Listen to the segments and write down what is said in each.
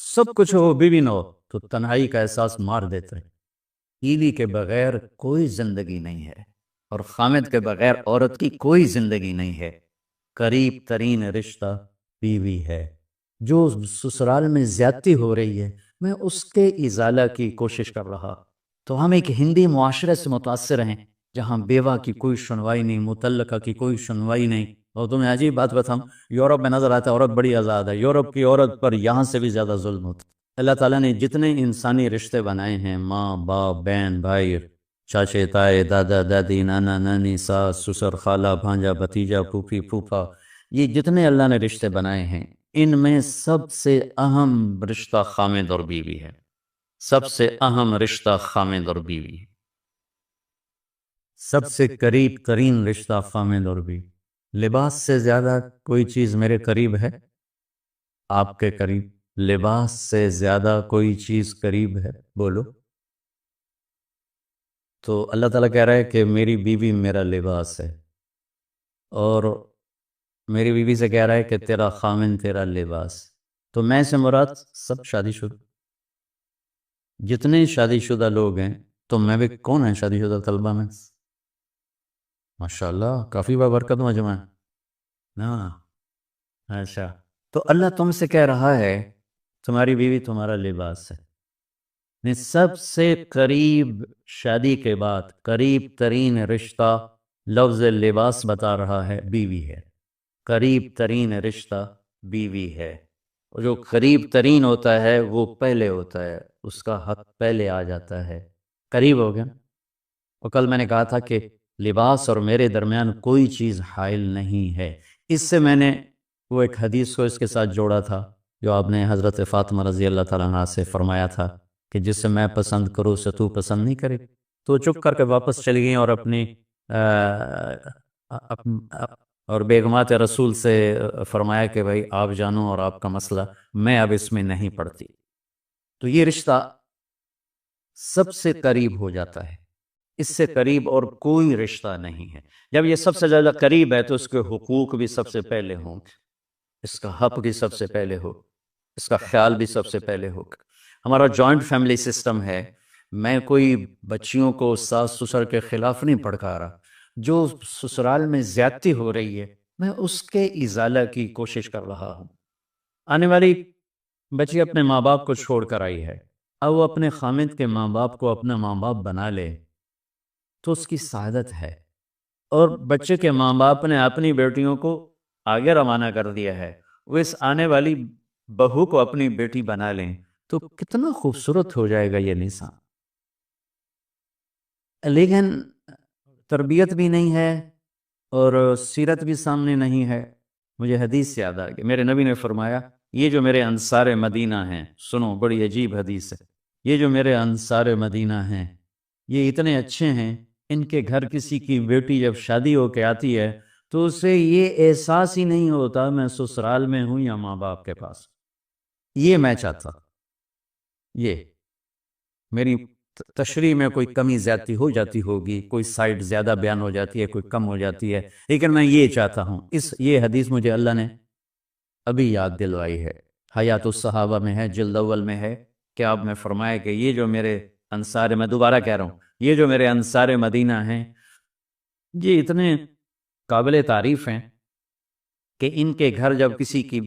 سب کچھ ہو بیوی نہ ہو تو تنہائی کا احساس مار دیتے ہیں۔ بیوی کے بغیر کوئی زندگی نہیں ہے، اور خامد کے بغیر عورت کی کوئی زندگی نہیں ہے۔ قریب ترین رشتہ بیوی ہے۔ جو سسرال میں زیادتی ہو رہی ہے، میں اس کے ازالہ کی کوشش کر رہا۔ تو ہم ایک ہندی معاشرے سے متاثر ہیں جہاں بیوہ کی کوئی سنوائی نہیں، مطلقہ کی کوئی سنوائی نہیں۔ اور تمہیں عجیب بات بتاؤں، یورپ میں نظر آتا ہے عورت بڑی آزاد ہے، یورپ کی عورت پر یہاں سے بھی زیادہ ظلم ہوتا ہے۔ اللہ تعالیٰ نے جتنے انسانی رشتے بنائے ہیں، ماں باپ، بہن بھائی، چاچے تائے، دادا دادی، نانا نانی، ساس سسر، خالہ بھانجا بھتیجا، پھوپھی پھوپھا، یہ جتنے اللہ نے رشتے بنائے ہیں، ان میں سب سے اہم رشتہ خامد اور بیوی ہے۔ سب سے اہم رشتہ خامد اور بیوی ہے۔ سب سے قریب ترین رشتہ خامد اور بیوی۔ لباس سے زیادہ کوئی چیز میرے قریب ہے؟ آپ کے قریب؟ لباس سے زیادہ کوئی چیز قریب ہے؟ بولو۔ تو اللہ تعالیٰ کہہ رہا ہے کہ میری بیوی میرا لباس ہے، اور میری بیوی سے کہہ رہا ہے کہ تیرا خامن تیرا لباس۔ تو میں سے مراد سب شادی شدہ، جتنے شادی شدہ لوگ ہیں۔ تو میں بھی کون ہیں شادی شدہ طلبہ میں؟ ماشاءاللہ کافی بابرکت مجمع ہے نا۔ اچھا، تو اللہ تم سے کہہ رہا ہے تمہاری بیوی تمہارا لباس ہے۔ سب سے قریب شادی کے بعد قریب ترین رشتہ لفظ لباس بتا رہا ہے بیوی ہے۔ قریب ترین رشتہ بیوی ہے، اور جو قریب ترین ہوتا ہے وہ پہلے ہوتا ہے، اس کا حق پہلے آ جاتا ہے۔ قریب ہو گیا۔ اور کل میں نے کہا تھا کہ لباس اور میرے درمیان کوئی چیز حائل نہیں ہے۔ اس سے میں نے وہ ایک حدیث کو اس کے ساتھ جوڑا تھا جو آپ نے حضرت فاطمہ رضی اللہ تعالیٰ عنہ سے فرمایا تھا کہ جس سے میں پسند کروں اسے تو پسند نہیں کرے۔ تو چپ کر کے واپس چلی گئیں اور اپنی اور بیگمات رسول سے فرمایا کہ بھائی آپ جانو اور آپ کا مسئلہ، میں اب اس میں نہیں پڑتی۔ تو یہ رشتہ سب سے قریب ہو جاتا ہے، اس سے قریب اور کوئی رشتہ نہیں ہے۔ جب یہ سب سے زیادہ قریب ہے تو اس کے حقوق بھی سب سے پہلے ہوں، اس کا حق بھی سب سے پہلے ہو، اس کا خیال بھی سب سے پہلے ہو۔ ہمارا جوائنٹ فیملی سسٹم ہے۔ میں کوئی بچیوں کو ساس سسر کے خلاف نہیں پڑھا رہا۔ جو سسرال میں زیادتی ہو رہی ہے میں اس کے ازالہ کی کوشش کر رہا ہوں۔ آنے والی بچی اپنے ماں باپ کو چھوڑ کر آئی ہے، اب وہ اپنے خامد کے ماں باپ کو اپنا ماں باپ بنا لے تو اس کی سعادت ہے، اور بچے کے ماں باپ نے اپنی بیٹیوں کو آگے روانہ کر دیا ہے، وہ اس آنے والی بہو کو اپنی بیٹی بنا لیں تو کتنا خوبصورت ہو جائے گا یہ نظام۔ لیکن تربیت بھی نہیں ہے اور سیرت بھی سامنے نہیں ہے۔ مجھے حدیث یاد آ گئی، میرے نبی نے فرمایا یہ جو میرے انصار مدینہ ہیں، سنو بڑی عجیب حدیث ہے، یہ جو میرے انصار مدینہ ہیں یہ اتنے اچھے ہیں، ان کے گھر کسی کی بیٹی جب شادی ہو کے آتی ہے تو اسے یہ احساس ہی نہیں ہوتا میں سسرال میں ہوں یا ماں باپ کے پاس۔ یہ میں چاہتا، یہ میری تشریح میں کوئی کمی زیادتی ہو جاتی ہوگی، کوئی سائٹ زیادہ بیان ہو جاتی ہے، کوئی کم ہو جاتی ہے، لیکن میں یہ چاہتا ہوں۔ یہ حدیث مجھے اللہ نے ابھی یاد دلوائی ہے، حیات الصحابہ میں ہے، جلد اول میں ہے، کہ آپ نے فرمایا کہ یہ جو میرے انصار، میں دوبارہ کہہ رہا ہوں، یہ جو میرے انصار مدینہ ہیں یہ اتنے قابل تعریف ہیں کہ ان کے گھر جب کسی کی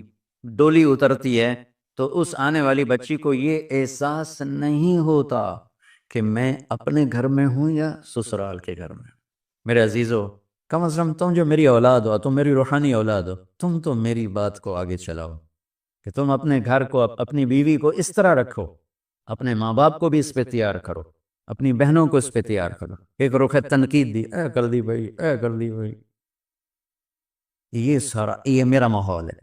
ڈولی اترتی ہے تو اس آنے والی بچی کو یہ احساس نہیں ہوتا کہ میں اپنے گھر میں ہوں یا سسرال کے گھر میں۔ میرے عزیزو، کم از کم تم جو میری اولاد ہو، تم میری روحانی اولاد ہو، تم تو میری بات کو آگے چلاؤ کہ تم اپنے گھر کو، اپنی بیوی کو اس طرح رکھو، اپنے ماں باپ کو بھی اس پہ تیار کرو، اپنی بہنوں کو اس پہ تیار کرو۔ ایک رخ تنقید دی، اے کر دی بھائی، اے کر دی بھائی، یہ سارا یہ میرا ماحول ہے،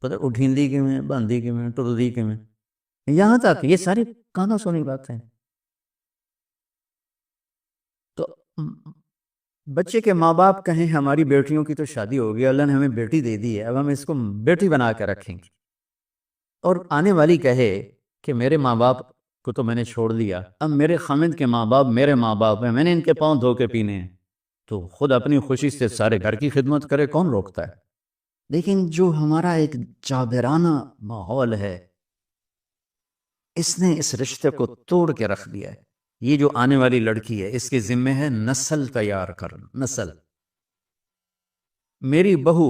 پتہ اٹھیندی کے میں، باندھی کے میں، ٹردی کے میں، یہاں تک یہ ساری کہاں سونی بات ہے۔ تو بچے کے ماں باپ کہیں ہماری بیٹیوں کی تو شادی ہو گئی، اللہ نے ہمیں بیٹی دے دی ہے، اب ہم اس کو بیٹی بنا کے رکھیں گے، اور آنے والی کہے کہ میرے ماں باپ کو تو میں نے چھوڑ دیا، اب میرے خامد کے ماں باپ میرے ماں باپ ہیں، میں نے ان کے پاؤں دھو کے پینے ہیں، تو خود اپنی خوشی سے سارے گھر کی خدمت کرے، کون روکتا ہے؟ لیکن جو ہمارا ایک جابرانہ ماحول ہے، اس نے اس رشتے کو توڑ کے رکھ دیا ہے. یہ جو آنے والی لڑکی ہے اس کے ذمے ہے نسل تیار کرنا. نسل، میری بہو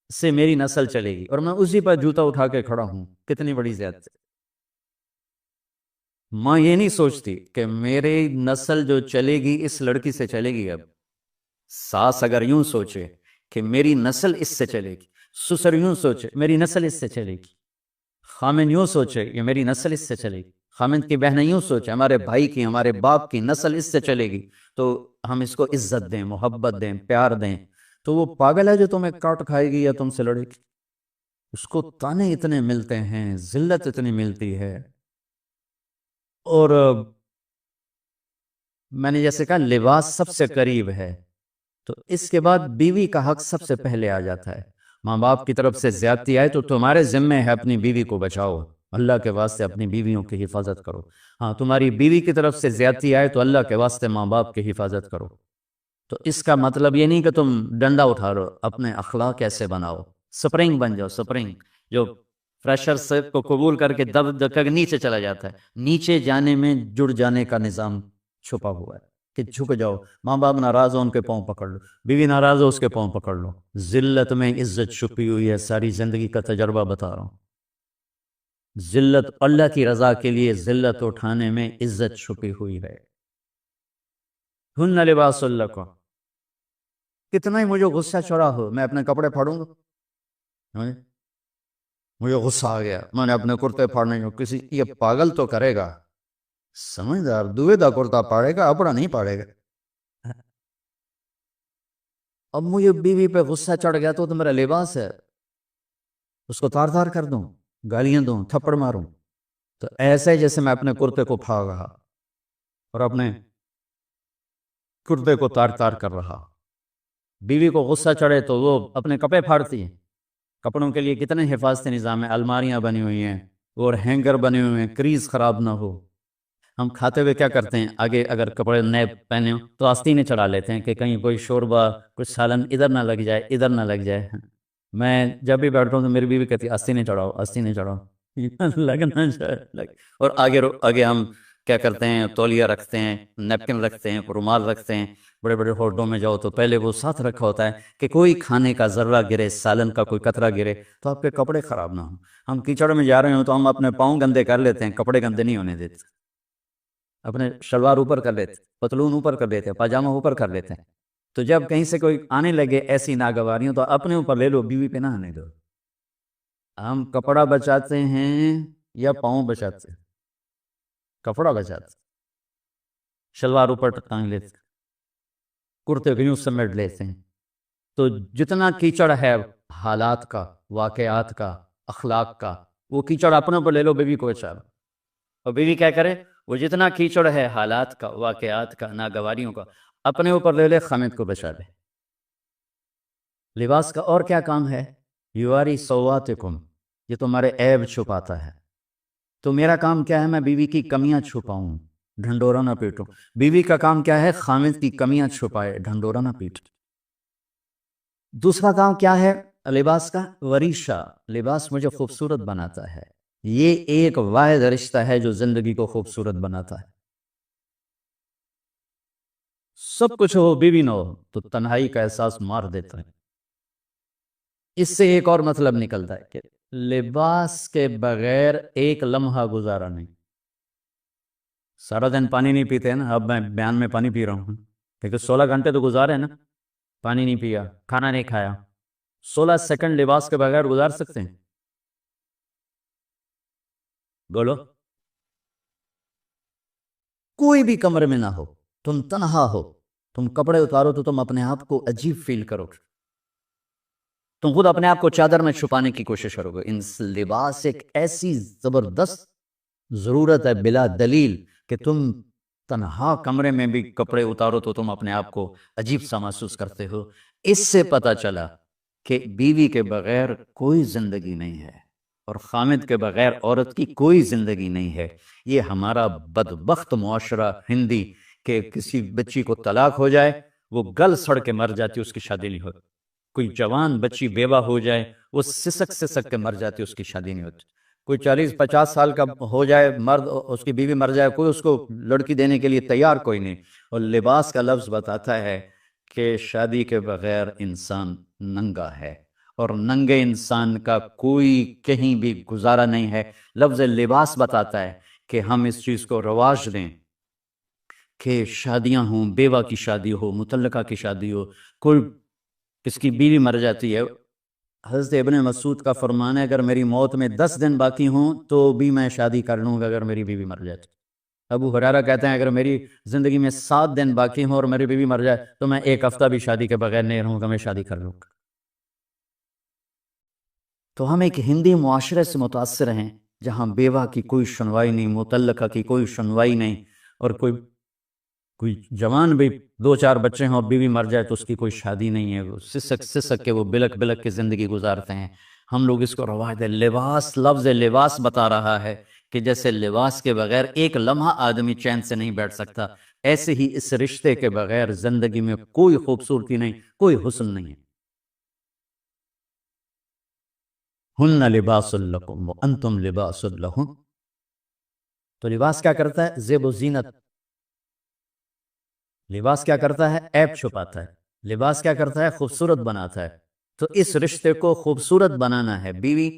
سے میری نسل چلے گی اور میں اسی پر جوتا اٹھا کے کھڑا ہوں، کتنی بڑی زیادتی. ماں یہ نہیں سوچتی کہ میری نسل جو چلے گی اس لڑکی سے چلے گی. اب ساس اگر یوں سوچے کہ میری نسل اس سے چلے گی، سسر یوں سوچے میری نسل اس سے چلے گی، خامن یوں سوچے کہ میری نسل اس سے چلے گی، خامن کی بہنیں یوں سوچے ہمارے بھائی کی، ہمارے باپ کی نسل اس سے چلے گی، تو ہم اس کو عزت دیں، محبت دیں، پیار دیں. تو وہ پاگل ہے جو تمہیں کاٹ کھائے گی یا تم سے لڑے گی. اس کو تانے اتنے ملتے ہیں، ذلت اتنی ملتی ہے. اور میں نے جیسے کہا لباس سب سے قریب ہے، تو اس کے بعد بیوی کا حق سب سے پہلے آ جاتا ہے. ماں باپ کی طرف سے زیادتی آئے تو تمہارے ذمے ہے اپنی بیوی کو بچاؤ، اللہ کے واسطے اپنی بیویوں کی حفاظت کرو. ہاں، تمہاری بیوی کی طرف سے زیادتی آئے تو اللہ کے واسطے ماں باپ کی حفاظت کرو. تو اس کا مطلب یہ نہیں کہ تم ڈنڈا اٹھا رہو، اپنے اخلاق کیسے بناؤ، سپرنگ بن جاؤ. سپرنگ جو فریشر سے کو قبول کر کے دب کر نیچے چلا جاتا ہے، نیچے جانے میں جڑ جانے کا نظام چھپا ہوا ہے کہ جھک جاؤ. ماں باپ ناراض ہو ان کے پاؤں پکڑ لو، بیوی ناراض ہو اس کے پاؤں پکڑ لو. ذلت میں عزت چھپی ہوئی ہے، ساری زندگی کا تجربہ بتا رہا ہوں. ذلت، اللہ کی رضا کے لیے ذلت اٹھانے میں عزت چھپی ہوئی ہے. ہن لباس لکم. کتنا ہی مجھے غصہ چڑھا ہو میں اپنے کپڑے پھاڑوں گا. مجھے غصہ آ گیا میں نے اپنے کرتے پھاڑنے کو، کسی یہ پاگل تو کرے گا، سمجھدار دوے دا کرتا پاڑے گا، اپنا نہیں پاڑے گا. اب مجھے بیوی پہ غصہ چڑھ گیا تو میرا لباس ہے، اس کو تار تار کر دوں، گالیاں دوں، تھپڑ ماروں. تو ایسے جیسے میں اپنے کرتے کو پھاڑ رہا اور اپنے کرتے کو تار تار کر رہا. بیوی کو غصہ چڑھے تو وہ اپنے کپڑے پھاڑتی ہیں. کپڑوں کے لیے کتنے حفاظتی نظام ہیں، الماریاں بنی ہوئی ہیں اور ہینگر بنے ہوئے ہیں، کریز خراب نہ ہو. ہم کھاتے ہوئے کیا کرتے ہیں، آگے اگر کپڑے نئے پہنے ہوں تو آستینیں چڑھا لیتے ہیں کہ کہیں کوئی شوربہ، کچھ سالن ادھر نہ لگ جائے، ادھر نہ لگ جائے. میں جب بھی بیٹھتا ہوں تو میری بیوی کہتی ہے آستینیں چڑھاؤ، آستینیں چڑھاؤ، لگنا چاہے. اور آگے ہم کیا کرتے ہیں، تولیہ رکھتے ہیں، نیپکن رکھتے ہیں، رومال رکھتے ہیں. بڑے بڑے ہوٹلوں میں جاؤ تو پہلے وہ ساتھ رکھا ہوتا ہے کہ کوئی کھانے کا ذرہ گرے، سالن کا کوئی قطرہ گرے تو آپ کے کپڑے خراب نہ ہوں. ہم کیچڑ میں جا رہے ہوں تو ہم اپنے پاؤں گندے کر لیتے ہیں، کپڑے گندے نہیں ہونے دیتے. اپنے شلوار اوپر کر لیتے، پتلون اوپر کر لیتے، پاجامہ اوپر کر لیتے ہیں. تو جب کہیں سے کوئی آنے لگے ایسی ناگواریوں تو اپنے اوپر لے لو، بیوی پہ نہ آنے دو. ہم کپڑا بچاتے ہیں یا پاؤں بچاتے ہیں؟ کپڑا بچاتے، شلوار اوپر ٹانگ لیتے، کرتے کو یوں سمیٹ لیتے ہیں. تو جتنا کیچڑ ہے حالات کا، واقعات کا، اخلاق کا، وہ کیچڑ اپنے اوپر لے لو، بیوی کو بچا لو. اور بیوی کیا کرے، وہ جتنا کیچڑ ہے حالات کا، واقعات کا، ناگواریوں کا، اپنے اوپر لے لے، خامد کو بچا لے. لباس کا اور کیا کام ہے، یواری سواتکم، یہ تمہارے عیب چھپاتا ہے. تو میرا کام کیا ہے، میں بیوی کی کمیاں چھپاؤں، ڈھنڈورا نہ پیٹوں. بیوی کا کام کیا ہے، خامد کی کمیاں چھپائے، ڈھنڈورا نہ پیٹ. دوسرا کام کیا ہے لباس کا، وریشہ، لباس مجھے خوبصورت بناتا ہے. یہ ایک واحد رشتہ ہے جو زندگی کو خوبصورت بناتا ہے. سب کچھ ہو بیوی نہ ہو تو تنہائی کا احساس مار دیتا ہے. اس سے ایک اور مطلب نکلتا ہے کہ لباس کے بغیر ایک لمحہ گزارا نہیں. سارا دن پانی نہیں پیتے ہیں نا، اب میں بیان میں پانی پی رہا ہوں کیونکہ 16 گھنٹے تو گزارے نا، پانی نہیں پیا، کھانا نہیں کھایا. 16 سیکنڈ لباس کے بغیر گزار سکتے ہیں؟ بولو. کوئی بھی کمرے میں نہ ہو، تم تنہا ہو، تم کپڑے اتارو تو تم اپنے آپ کو عجیب فیل کرو گے. تم خود اپنے آپ کو چادر میں چھپانے کی کوشش کرو گے. ان لباس ایک ایسی زبردست ضرورت ہے بلا دلیل کہ تم تنہا کمرے میں بھی کپڑے اتارو تو تم اپنے آپ کو عجیب سا محسوس کرتے ہو. اس سے پتہ چلا کہ بیوی کے بغیر کوئی زندگی نہیں ہے اور خامد کے بغیر عورت کی کوئی زندگی نہیں ہے. یہ ہمارا بدبخت معاشرہ ہندی کہ کسی بچی کو طلاق ہو جائے وہ گل سڑ کے مر جاتی، اس کی شادی نہیں ہوتی. کوئی جوان بچی بیوہ ہو جائے وہ سسک سسک کے مر جاتی، اس کی شادی نہیں ہوتی. کوئی 40-50 سال کا ہو جائے مرد، اس کی بیوی مر جائے، کوئی اس کو لڑکی دینے کے لیے تیار کوئی نہیں. اور لباس کا لفظ بتاتا ہے کہ شادی کے بغیر انسان ننگا ہے، اور ننگے انسان کا کوئی کہیں بھی گزارا نہیں ہے. لفظ لباس بتاتا ہے کہ ہم اس چیز کو رواج دیں کہ شادیاں ہوں، بیوہ کی شادی ہو، مطلقہ کی شادی ہو، کوئی کس کی بیوی مر جاتی ہے. حضرت ابن مسعود کا فرمان ہے اگر میری موت میں 10 دن باقی ہوں تو بھی میں شادی کر لوں گا اگر میری بیوی مر جائے. ابو ہریرہ کہتے ہیں اگر میری زندگی میں 7 دن باقی ہوں اور میری بیوی مر جائے تو میں 1 ہفتہ بھی شادی کے بغیر نہیں رہوں گا، میں شادی کر لوں گا. تو ہم ایک ہندی معاشرے سے متاثر ہیں جہاں بیوہ کی کوئی سنوائی نہیں، مطلقہ کی کوئی سنوائی نہیں، اور کوئی جوان بھی 2-4 بچے ہوں اور بیوی مر جائے تو اس کی کوئی شادی نہیں ہے، وہ سسک کے وہ بلک بلک کے زندگی گزارتے ہیں. ہم لوگ اس کو رواج دے. لباس، لفظ لباس بتا رہا ہے کہ جیسے لباس کے بغیر ایک لمحہ آدمی چین سے نہیں بیٹھ سکتا، ایسے ہی اس رشتے کے بغیر زندگی میں کوئی خوبصورتی نہیں، کوئی حسن نہیں ہے. ہن لباس لکم وانتم لباس لہن. تو لباس کیا کرتا ہے؟ زیب و زینت. لباس کیا کرتا ہے؟ عیب چھپاتا ہے. لباس کیا کرتا ہے؟ خوبصورت بناتا ہے. تو اس رشتے کو خوبصورت بنانا ہے. بیوی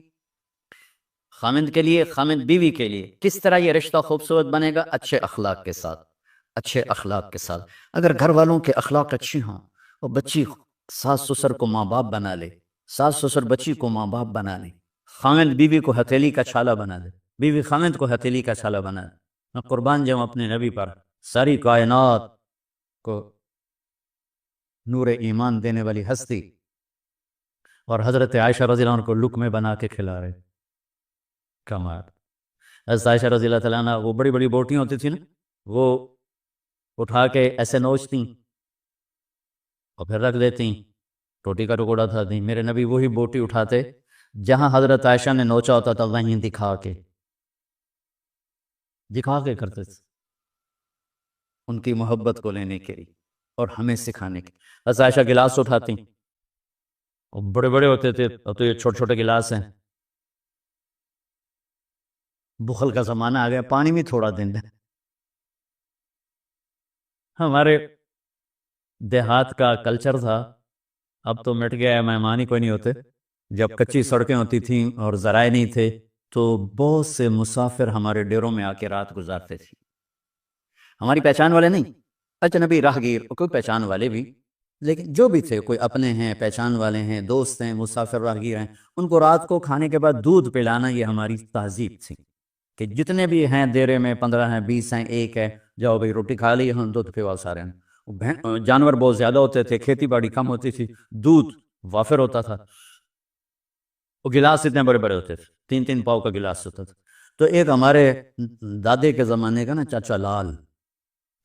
خامند کے لیے، خامند بیوی کے لیے. کس طرح یہ رشتہ خوبصورت بنے گا؟ اچھے اخلاق کے ساتھ. اچھے اخلاق کے ساتھ. اگر گھر والوں کے اخلاق اچھی ہوں اور بچی ساس سسر کو ماں باپ بنا لے، ساس سسر بچی کو ماں باپ بنا لے، خامند بیوی کو ہتھیلی کا چھالا بنا دے، بیوی خامند کو ہتھیلی کا چھالا بنا دے. میں قربان جاؤں اپنے نبی پر. ساری کائنات کو نور ایمان دینے والی ہستی، اور حضرت عائشہ رضی اللہ عنہ کو لقمے بنا کے کھلا رہے. کمال. حضرت عائشہ رضی اللہ تعالیٰ عنہ وہ بڑی بڑی بوٹیاں ہوتی تھی نا، وہ اٹھا کے ایسے نوچتی اور پھر رکھ دیتی، روٹی کا ٹکڑا تھا. میرے نبی وہی بوٹی اٹھاتے جہاں حضرت عائشہ نے نوچا ہوتا تھا، وہیں دکھا کے کرتے تھے ان کی محبت کو لینے کے لیے اور ہمیں سکھانے کے. حضرت عائشہ گلاس اٹھاتی، اور بڑے بڑے ہوتے تھے، اب تو یہ چھوٹے چھوٹے گلاس ہیں. بخل کا زمانہ آ گیا، پانی میں تھوڑا دن دیں. ہمارے دیہات کا کلچر تھا، اب تو مٹ گیا ہے، مہمان ہی کوئی نہیں ہوتے. جب کچی سڑکیں ہوتی تھیں اور ذرائع نہیں تھے تو بہت سے مسافر ہمارے ڈیروں میں آ کے رات گزارتے تھے. ہماری پہچان والے نہیں، اجنبی راہگیر، کوئی پہچان والے بھی، لیکن جو بھی تھے، کوئی اپنے ہیں، پہچان والے ہیں، دوست ہیں، مسافر راہگیر ہیں، ان کو رات کو کھانے کے بعد دودھ پلانا یہ ہماری تہذیب تھی کہ جتنے بھی ہیں دیرے میں 15 ہیں، 20 ہیں، 1 ہے، جاؤ بھائی روٹی کھا لی، ہم دودھ پلاؤ سارے ہیں. جانور بہت زیادہ ہوتے تھے، کھیتی باڑی کم ہوتی تھی، دودھ وافر ہوتا تھا. وہ گلاس اتنے بڑے بڑے ہوتے تھے، 3-3 پاؤ کا گلاس ہوتا تھا. تو ایک ہمارے دادے کے زمانے کا نا چاچا لال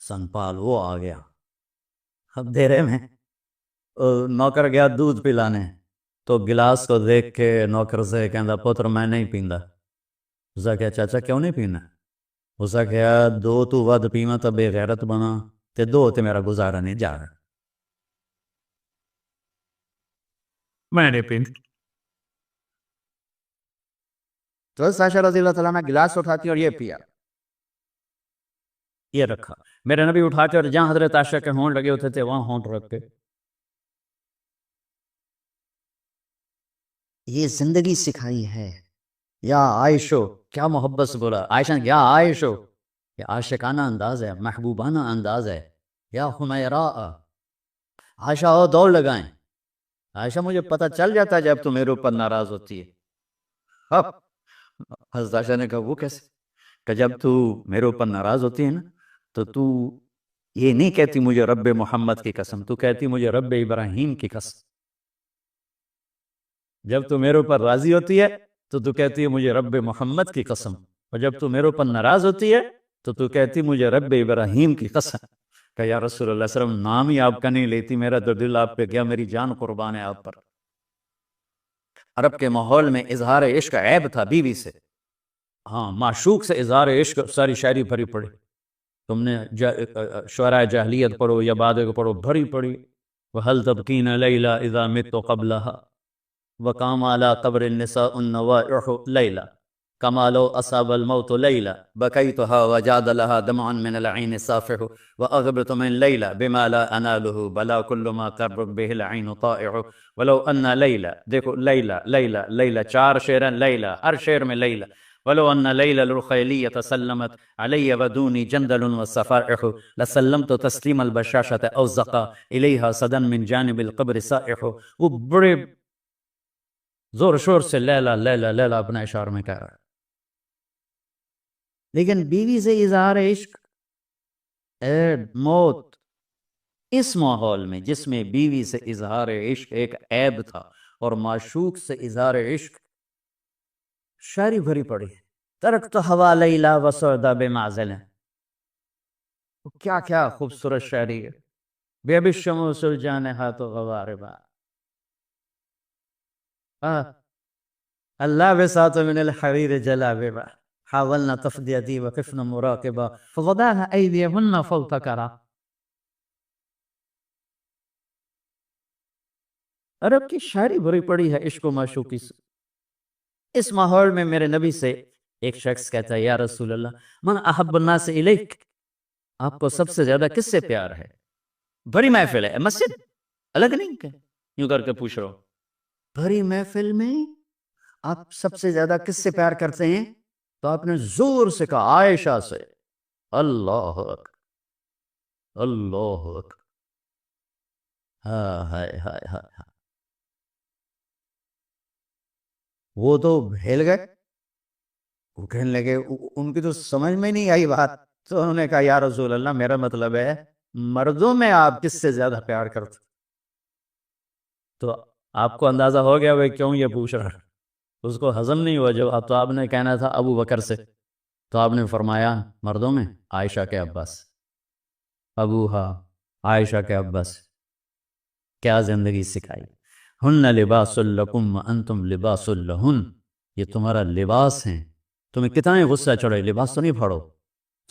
سنپال، وہ آ گیا. اب دیرے میں نوکر گیا دودھ پلانے، تو گلاس کو دیکھ کے نوکر سے کہندا پتر میں نہیں پیندا. اسا کہا چاچا کیوں نہیں پینا؟ اسا کہا 2 تو ود پیواں تو بے غیرت بنا، تے 2 تے میرا گزارا نہیں جا رہا، میں نہیں پیندا. تو عائشہ رضی اللہ تعالیٰ عنہ گلاس اٹھاتی اور یہ پیا، یہ رکھا. میرے نبی اٹھاتے اور جہاں حضرت عائشہ کے ہونٹ لگے ہوتے تھے وہاں ہونٹ رکھ کے. یہ زندگی سکھائی ہے. یا عائشو، کیا محبت سے بولا عائشہ نے، یا عائشو، یہ عاشقانہ انداز ہے، محبوبانہ انداز ہے. یا حمیراء، عائشہ اور دوڑ لگائیں. عائشہ مجھے پتہ چل جاتا ہے جب تم میرے اوپر ناراض ہوتی ہے. اب حضرت عائشہ نے کہا وہ کیسے؟ کہ جب تو میرے اوپر ناراض ہوتی ہے نا تو یہ نہیں کہتی مجھے رب محمد کی قسم، تو کہتی مجھے رب ابراہیم کی قسم. جب تو میرے اوپر راضی ہوتی ہے تو کہتی ہے مجھے رب محمد کی قسم، اور جب تو میرے اوپر ناراض ہوتی ہے تو کہتی مجھے رب ابراہیم کی قسم. کہ یا رسول اللہ صلی اللہ علیہ وسلم نام ہی آپ کا نہیں لیتی، میرا تو دل آپ پہ گیا، میری جان قربان ہے آپ پر. عرب کے ماحول میں اظہار عشق عیب تھا بیوی سے. ہاں، معشوق سے اظہار عشق ساری شاعری بھری پڑی. تم نے شعراء جاہلیت پڑھو یا بعد کو پڑھو، بھری پڑی. وَهَلْ تَبْكِينَ لَيْلَا إِذَا مِتُّ قَبْلَهَا وَقَامَ عَلَىٰ قَبْرِ النِّسَاءُ النَّوَائِحُ لَيْلَا. كما لو أصاب الموت ليلة بكيتها وجاد لها دمع من العين صافح وأغبط من ليلة بما لا أناله بلا كل ما ترب به العين طائع ولو أن ليلة، دیکھو ليلة ليلة ليلة، چار شعر ہیں ليلة، ہر شعر میں ليلة. ولو أن ليلة الرخيلية سلمت علي ودوني جندل والصفائح لسلمت تسليم البشاشة أو زقا إليها صدا من جانب القبر سائح. وہ بڑے زور شور سے لیلا لیلا لیلا اپنا اشار میں کہہ رہا ہے، لیکن بیوی سے اظہار عشق اے موت اس ماحول میں جس میں بیوی سے اظہار عشق ایک عیب تھا اور معشوق سے اظہار عشق شاعری بھری پڑی. ترکت ہوا لیلا وسعدا بمعزل، کیا کیا خوبصورت شاعری ہے. بے بالشموس الجانحہ تو غواربا اللابسات من الحرير جلابيبا حاولنا تفديتي وقفنا مراقبا فغداها أيديهن فوق كرا. عرب کی شاعری بھری پڑی ہے عشق و معشوقی سے. اس ماحول میں میرے نبی سے ایک شخص کہتا ہے یا رسول اللہ من احب الناس الیک، آپ کو سب سے زیادہ کس سے پیار ہے؟ بھری محفل ہے، مسجد الگ نہیں کہ یوں کر کے پوچھ رہا ہوں، بھری محفل میں آپ سب سے زیادہ کس سے پیار کرتے ہیں؟ تو آپ نے زور سے کہا عائشہ سے. اللہ اکبر اللہ اکبر، ہائے ہائے ہائے ہائے. وہ تو بھیل گئے، وہ کہنے لگے، ان کی تو سمجھ میں نہیں آئی بات. تو انہوں نے کہا یا رسول اللہ میرا مطلب ہے مردوں میں آپ کس سے زیادہ پیار کرتے؟ تو آپ کو اندازہ ہو گیا وہ کیوں یہ پوچھ رہا ہے، اس کو ہضم نہیں ہوا جواب. تو آپ نے کہنا تھا ابو بکر سے، تو آپ نے فرمایا مردوں میں عائشہ کے ابا سے. ابوہا عائشہ کے ابا سے. کیا زندگی سکھائی. ہن لباس لکم وانتم لباس لہن، یہ تمہارا لباس ہیں. تمہیں کتنا ہی غصہ چڑھے لباس تو نہیں پھاڑو.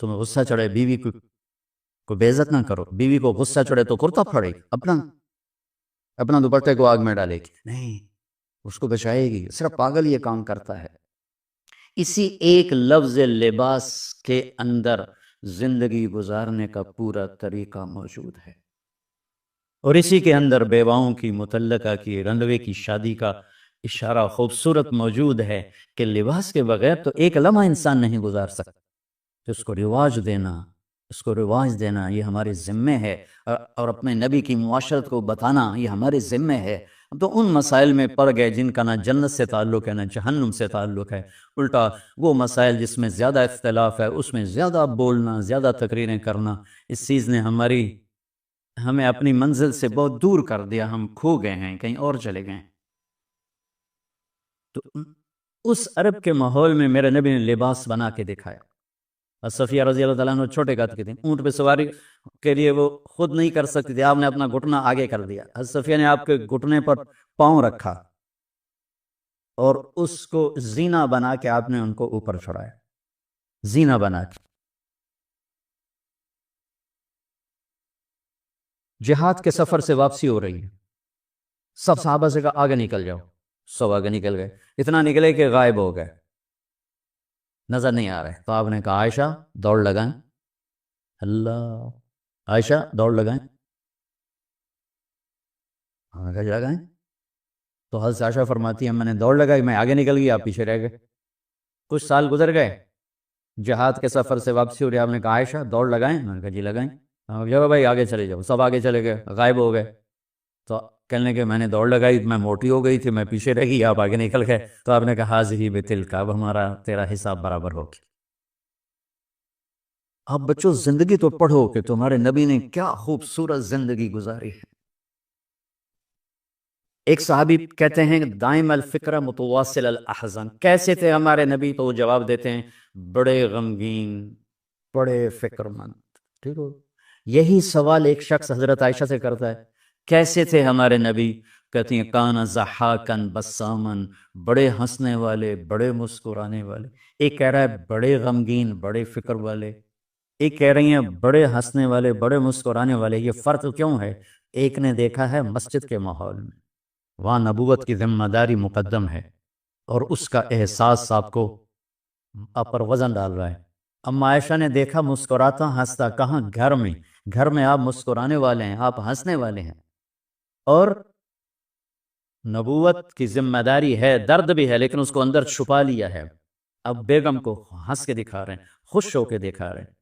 تمہیں غصہ چڑھے بیوی کو بے عزت نہ کرو. بیوی کو غصہ چڑھے تو کرتا پھاڑے گی، اپنا دوپٹے کو آگ میں ڈالے گی نہیں، اس کو بچائے گی. صرف پاگل یہ کام کرتا ہے. اسی ایک لفظ لباس کے اندر زندگی گزارنے کا پورا طریقہ موجود ہے، اور اسی کے اندر بیواؤں کی مطلقہ کی رنڈوے کی شادی کا اشارہ خوبصورت موجود ہے کہ لباس کے بغیر تو ایک لمحہ انسان نہیں گزار سکتا. اس کو رواج دینا یہ ہمارے ذمے ہے، اور اپنے نبی کی معاشرت کو بتانا یہ ہمارے ذمے ہے. تو ان مسائل میں پڑ گئے جن کا نہ جنت سے تعلق ہے نہ جہنم سے تعلق ہے. الٹا وہ مسائل جس میں زیادہ اختلاف ہے اس میں زیادہ بولنا، زیادہ تقریریں کرنا، اس چیز نے ہمیں اپنی منزل سے بہت دور کر دیا. ہم کھو گئے ہیں، کہیں اور چلے گئے. تو اس عرب کے ماحول میں میرے نبی نے لباس بنا کے دکھایا. صفیہ رضی اللہ تعالیٰ عنہ چھوٹے قد کی تھی، اونٹ پہ سواری کے لیے وہ خود نہیں کر سکتی تھی. آپ نے اپنا گھٹنا آگے کر دیا. صفیہ نے آپ کے گھٹنے پر پاؤں رکھا اور اس کو زینہ بنا کے آپ نے ان کو اوپر چڑھایا، زینہ بنا کے. جہاد کے سفر سے واپسی ہو رہی ہے. سب صحابہ سے کہا آگے نکل جاؤ. سب آگے نکل گئے، اتنا نکلے کہ غائب ہو گئے، نظر نہیں آ رہے. تو آپ نے کہا عائشہ دوڑ لگائیں. اللہ، عائشہ دوڑ لگائیں. لگائیں. تو حضرت عائشہ فرماتی ہیں میں نے دوڑ لگائی، میں آگے نکل گئی، آپ پیچھے رہ گئے. کچھ سال گزر گئے، جہاد کے سفر سے واپسی ہو رہی. آپ نے کہا عائشہ دوڑ لگائیں. میں نے کہا جی لگائیں. جاؤ بھائی آگے چلے جاؤ. سب آگے چلے گئے، غائب ہو گئے. تو کہنے لگے میں نے دوڑ لگائی، میں موٹی ہو گئی تھی، میں پیچھے رہ گئی، آپ آگے نکل گئے. تو آپ نے کہا حاضی بتلک، اب ہمارا تیرا حساب برابر ہو گیا. اب بچوں زندگی تو پڑھو کہ تمہارے نبی نے کیا خوبصورت زندگی گزاری ہے. ایک صحابی کہتے ہیں دائم الفکر متواصل الاحزان، کیسے تھے ہمارے نبی؟ تو وہ جواب دیتے ہیں بڑے غمگین، بڑے فکر مند. ٹھیک ہو؟ یہی سوال ایک شخص حضرت عائشہ سے کرتا ہے کیسے تھے ہمارے نبی؟ کہتی ہیں کانا ضحاکن بسامن، بڑے ہنسنے والے، بڑے مسکرانے والے. ایک کہہ رہا ہے بڑے غمگین، بڑے فکر والے. ایک کہہ رہی ہیں بڑے ہنسنے والے، بڑے مسکرانے والے. یہ فرق کیوں ہے؟ ایک نے دیکھا ہے مسجد کے ماحول میں، وہاں نبوت کی ذمہ داری مقدم ہے، اور اس کا احساس آپ کو آپ پر وزن ڈال رہا ہے۔ اما عائشہ نے دیکھا مسکراتا ہنستا، کہاں؟ گھر میں، گھر میں آپ مسکرانے والے ہیں، آپ ہنسنے والے ہیں، اور نبوت کی ذمہ داری ہے، درد بھی ہے، لیکن اس کو اندر چھپا لیا ہے۔ اب بیگم کو ہنس کے دکھا رہے ہیں، خوش ہو کے دکھا رہے ہیں،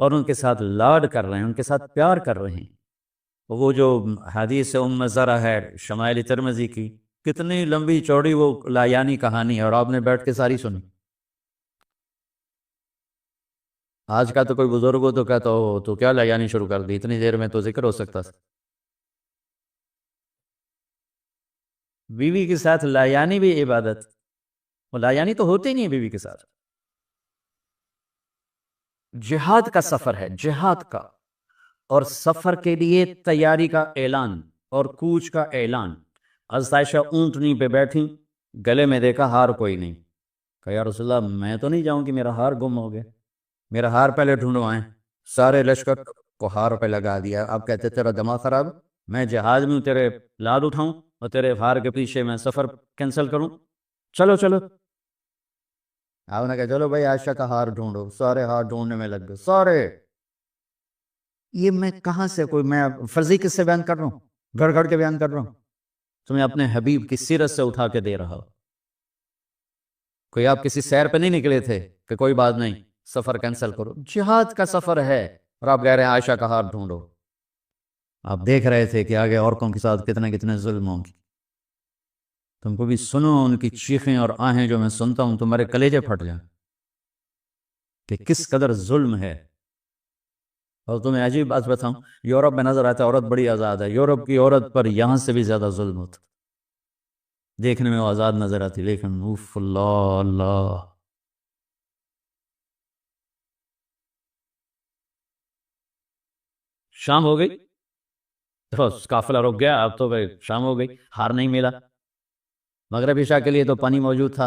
اور ان کے ساتھ لاڈ کر رہے ہیں، ان کے ساتھ پیار کر رہے ہیں۔ وہ جو حدیث ام ذرا ہے شمائل ترمذی کی، کتنی لمبی چوڑی وہ لایانی کہانی ہے، اور آپ نے بیٹھ کے ساری سنی۔ آج کا تو کوئی بزرگ ہو تو کہتا ہو تو کیا لایانی شروع کر دی، اتنی دیر میں تو ذکر ہو سکتا تھا۔ بیوی کے ساتھ لایانی بھی عبادت، وہ لایانی تو ہوتے ہی نہیں ہے بیوی کے ساتھ۔ جہاد کا سفر ہے، جہاد کا، اور سفر کے لیے تیاری کا اعلان اور کوچ کا اعلان۔ حضرت عائشہ اونٹنی پہ بیٹھی، گلے میں دیکھا ہار کوئی نہیں، کہا یا رسول اللہ میں تو نہیں جاؤں کہ میرا ہار گم ہو گیا، میرا ہار پہلے ڈھونڈوائیں۔ سارے لشکر کو ہار پہ لگا دیا۔ آپ کہتے تیرا دماغ خراب، میں جہاز میں تیرے لاد اٹھاؤں اور تیرے ہار کے پیچھے میں سفر کینسل کروں؟ چلو چلو۔ آپ نے کہا چلو بھائی عائشہ کا ہار ڈھونڈو، سارے ہار ڈھونڈنے میں لگ گئے سارے۔ یہ میں کہاں سے کوئی میں فرضی قصے سے بیان کر رہا ہوں، گھڑ گھڑ کے بیان کر رہا ہوں، تمہیں اپنے حبیب کی سیرت سے اٹھا کے دے رہا ہو۔ کوئی آپ کسی سیر پہ نہیں نکلے تھے کہ کوئی بات نہیں سفر کینسل کرو، جہاد کا سفر ہے، اور آپ کہہ رہے ہیں عائشہ کا ہار ڈھونڈو۔ آپ دیکھ رہے تھے کہ آگے عورتوں کے ساتھ کتنے کتنے ظلم ہوں گے۔ تم کو بھی سنو ان کی چیخیں اور آہیں جو میں سنتا ہوں تمہارے کلیجے پھٹ جائیں کہ کس قدر ظلم ہے۔ اور تمہیں عجیب بات بتاؤں، یورپ میں نظر آتا ہے عورت بڑی آزاد ہے، یورپ کی عورت پر یہاں سے بھی زیادہ ظلم ہوتا، دیکھنے میں وہ آزاد نظر آتی، لیکن اوف اللہ اللہ۔ شام ہو گئی، بس قافلہ رک گیا، اب تو شام ہو گئی، ہار نہیں ملا۔ مغرب عشاء کے لیے تو پانی موجود تھا،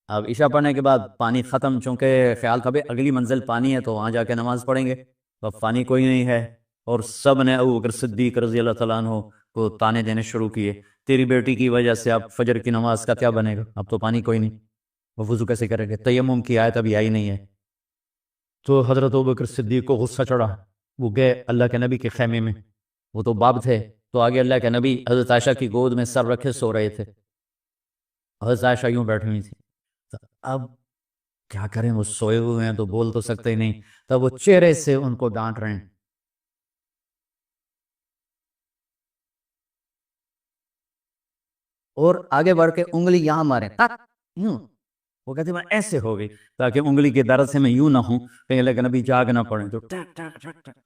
اب عشاء پڑھنے کے بعد پانی ختم، چونکہ خیال تھا اگلی منزل پانی ہے تو وہاں جا کے نماز پڑھیں گے، اب پانی کوئی نہیں ہے، اور سب نے ابو بکر صدیق رضی اللہ تعالیٰ عنہ کو تانے دینے شروع کیے، تیری بیٹی کی وجہ سے اب فجر کی نماز کا کیا بنے گا، اب تو پانی کوئی نہیں، وہ وضو کیسے کرے گے؟ تیمم کی آیت ابھی آئی نہیں ہے۔ تو حضرت ابو بکر صدیق کو غصہ چڑھا، وہ گئے اللہ کے نبی کے خیمے میں، وہ تو باب تھے، تو آگے اللہ کے نبی حضرت عائشہ کی گود میں سر رکھے سو رہے تھے، حضرت عائشہ یوں بیٹھی ہوئی تھی۔ اب کیا کریں، وہ سوئے ہوئے ہیں تو بول تو سکتے ہی نہیں، تب وہ چہرے سے ان کو ڈانٹ رہے ہیں، اور آگے بڑھ کے انگلی یہاں مارے یوں، وہ کہتے میں ایسے ہو گئی تاکہ انگلی کے درد سے میں یوں نہ ہوں کہیں اللہ کے نبی جاگ نہ پڑے، تو ٹک ٹک ٹک ٹک،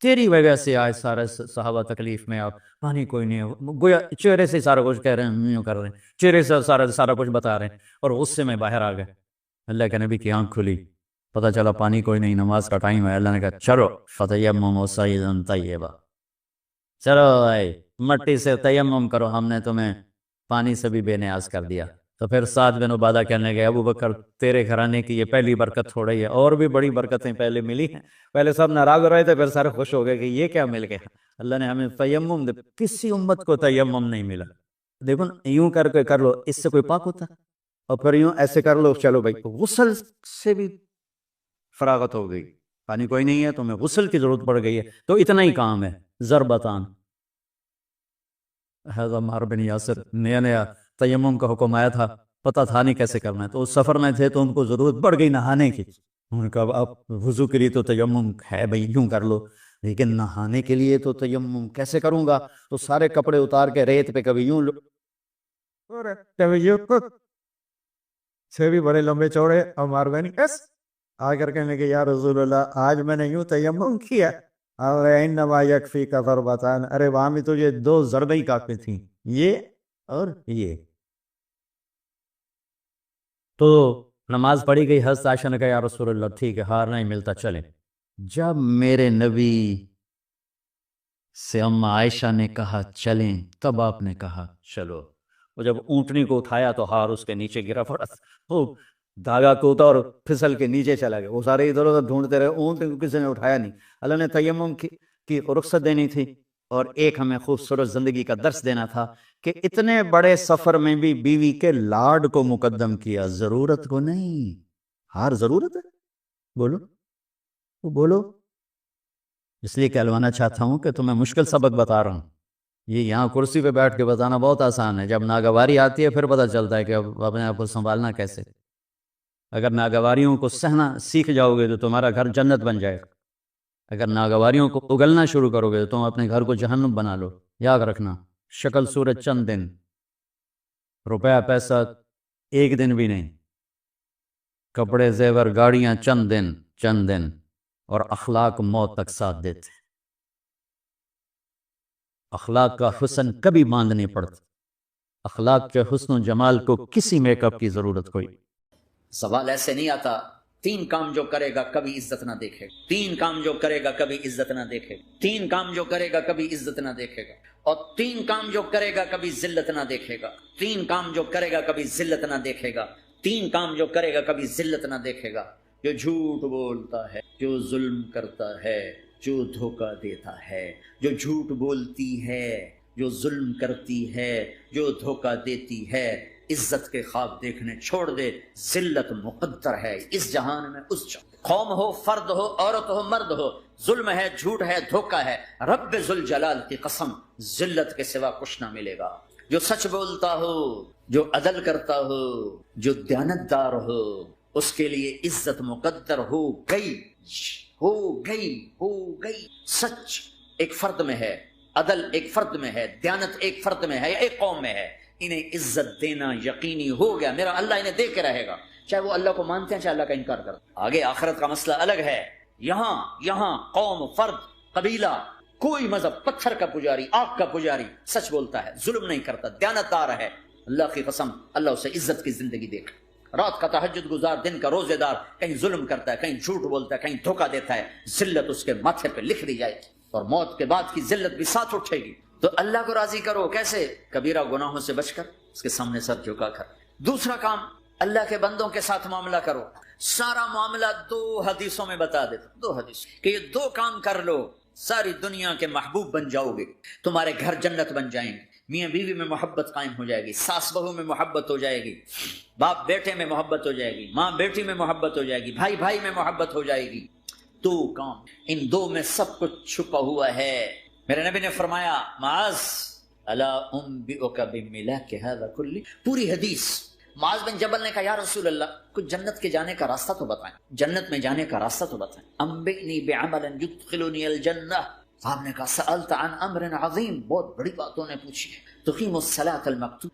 تیری وجہ سے آج سارے صحابہ تکلیف میں، آپ پانی کوئی نہیں ہے، گویا چہرے سے سارا کچھ کہہ رہے ہیں، یوں کر رہے ہیں، چہرے سے سارا کچھ بتا رہے ہیں، اور غصے میں باہر آ گئے۔ اللہ کے نبی کی آنکھ کھلی، پتہ چلا پانی کوئی نہیں، نماز کا ٹائم ہے۔ اللہ نے کہا چلو فتیمموا صعیدا طیبا، چلو بھائی مٹی سے تیمم کرو، ہم نے تمہیں پانی سے بھی بے نیاز کر دیا۔ تو پھر سعد بن عبادہ کہنے گئے ابو بکر تیرے گھرانے کی یہ پہلی برکت تھوڑی ہے، اور بھی بڑی برکتیں پہلے ملی ہیں، پہلے سب ناراض ہو رہے تھے، پھر سارے خوش ہو گئے کہ یہ کیا مل گیا، اللہ نے ہمیں تیمم دے، کسی امت کو تیمم نہیں ملا۔ دیکھو یوں کر کے کر لو، اس سے کوئی پاک ہوتا، اور پھر یوں ایسے کر لو، چلو بھائی غسل سے بھی فراغت ہو گئی، پانی کوئی نہیں ہے تمہیں غسل کی ضرورت پڑ گئی ہے، تو اتنا ہی کام ہے، ضربتان۔ حضرت عمار بن یاسر نیا نیا تیمم کا حکم آیا تھا، پتہ تھا نہیں کیسے کرنا ہے، تو اس سفر میں تھے تو ان کو ضرورت پڑ گئی نہانے کی، انہوں نے کہا اب وضو کے لیے تو تیمم ہے بھائی یوں کر لو، لیکن نہانے کے لیے تو تیمم کیسے کروں گا؟ تو سارے کپڑے اتار کے ریت پہ کبھی یوں سے بھی بڑے لمبے چوڑے، عمار بن یاسر آ کر کہنے کہ یا رسول اللہ آج میں نے یوں تیمم کیا، انما یکفیک ضربتان، ارے وہاں بھی تجھے 2 ضربیں ہی کافی تھیں، یہ اور یہ۔ تو نماز پڑھی گئی، حضرت عائشہ نے کہا یا رسول اللہ ٹھیک ہے ہار نہیں ملتا چلیں۔ جب میرے نبی سے اما عائشہ نے کہا چلیں، تب آپ نے کہا چلو۔ وہ جب اونٹنی کو اٹھایا تو ہار اس کے نیچے گرا پڑا، وہ دھاگا کوتا اور پھسل کے نیچے چلا گیا، وہ سارے ادھر ادھر ڈھونڈتے رہے، اونٹ کو کسی نے اٹھایا نہیں۔ اللہ نے تیمم کی رخصت دینی تھی، اور ایک ہمیں خوبصورت زندگی کا درس دینا تھا کہ اتنے بڑے سفر میں بھی بیوی کے لاڈ کو مقدم کیا، ضرورت کو نہیں۔ ہار ضرورت ہے، بولو وہ بولو۔ اس لیے کہلوانا چاہتا ہوں کہ تمہیں مشکل سبق بتا رہا ہوں، یہ یہاں کرسی پہ بیٹھ کے بتانا بہت آسان ہے، جب ناگواری آتی ہے پھر پتہ چلتا ہے کہ اب اپنے آپ کو سنبھالنا کیسے۔ اگر ناگواریوں کو سہنا سیکھ جاؤ گے تو تمہارا گھر جنت بن جائے گا، اگر ناگواریوں کو اگلنا شروع کرو گے تو تم اپنے گھر کو جہنم بنا لو۔ یاد رکھنا، شکل صورت چند دن، روپیہ پیسہ ایک دن بھی نہیں، کپڑے زیور گاڑیاں چند دن، اور اخلاق موت تک ساتھ دیتے۔ اخلاق کا حسن کبھی باندھ نہیں پڑتا، اخلاق کے حسن و جمال کو کسی میک اپ کی ضرورت کوئی۔ سوال ایسے نہیں آتا 3 کام جو کرے گا کبھی عزت نہ دیکھے گا، 3 کام جو کرے گا کبھی عزت نہ دیکھے گا، 3 کام جو کرے گا کبھی عزت نہ دیکھے گا، اور 3 کام جو کرے گا کبھی ذلت نہ دیکھے گا، 3 کام جو کرے گا کبھی ذلت نہ دیکھے گا، 3 کام جو کرے گا کبھی ذلت نہ دیکھے گا۔ جو جھوٹ بولتا ہے، جو ظلم کرتا ہے، جو دھوکہ دیتا ہے، جو جھوٹ بولتی ہے، جو ظلم کرتی ہے، جو دھوکہ دیتی ہے، عزت کے خواب دیکھنے چھوڑ دے، ذلت مقدر ہے اس جہان میں اس جہان۔ قوم ہو، فرد ہو، عورت ہو، مرد ہو، ظلم ہے، جھوٹ ہے، دھوکہ ہے، رب ذوالجلال کی قسم ذلت کے سوا کچھ نہ ملے گا۔ جو سچ بولتا ہو، جو عدل کرتا ہو، جو دیانتدار ہو، اس کے لیے عزت مقدر ہو گئی، ہو گئی، ہو گئی۔ سچ ایک فرد میں ہے، عدل ایک فرد میں ہے، دیانت ایک فرد میں ہے یا ایک قوم میں ہے، انہیں عزت دینا یقینی ہو گیا، میرا اللہ انہیں دے کے رہے گا، چاہے وہ اللہ کو مانتے ہیں چاہے اللہ کا انکار کرتے ہیں۔ آگے آخرت کا مسئلہ الگ ہے۔ یہاں قوم، فرد، قبیلہ، کوئی مذہب، پتھر کا پجاری، آگ کا پجاری سچ بولتا ہے، ظلم نہیں کرتا، دیانتدار ہے، اللہ کی قسم اللہ اسے عزت کی زندگی دے گا۔ رات کا تہجد گزار، دن کا روزے دار، کہیں ظلم کرتا ہے، کہیں جھوٹ بولتا ہے، کہیں دھوکہ دیتا ہے، ذلت اس کے ماتھے پہ لکھ دی جائے گی، اور موت کے بعد کی ذلت بھی ساتھ اٹھے گی۔ تو اللہ کو راضی کرو کیسے؟ کبیرہ گناہوں سے بچ کر، اس کے سامنے سر جھکا کر۔ دوسرا کام، اللہ کے بندوں کے ساتھ معاملہ کرو۔ سارا معاملہ 2 حدیثوں میں بتا دیتا، 2 حدیث کہ یہ 2 کام کر لو، ساری دنیا کے محبوب بن جاؤ گے، تمہارے گھر جنت بن جائیں گے، میاں بیوی میں محبت قائم ہو جائے گی، ساس بہو میں محبت ہو جائے گی، باپ بیٹے میں محبت ہو جائے گی، ماں بیٹی میں محبت ہو جائے گی، بھائی بھائی میں محبت ہو جائے گی۔ 2 کام، ان 2 میں سب کچھ چھپا ہوا ہے۔ میرے نبی نے فرمایا، معاذ الا انبئک بملاک ھذا کلہ، پوری حدیث۔ معاذ بن جبل نے کہا یا رسول اللہ کچھ جنت کے جانے کا راستہ تو بتائیں، جنت میں جانے کا راستہ تو بتائیں۔ انبئنی بعمل یدخلنی الجنہ، صاحب نے کہا سألت عن امر عظیم، بہت بڑی باتوں نے پوچھی ہے۔ تقیم الصلاۃ المکتوبہ،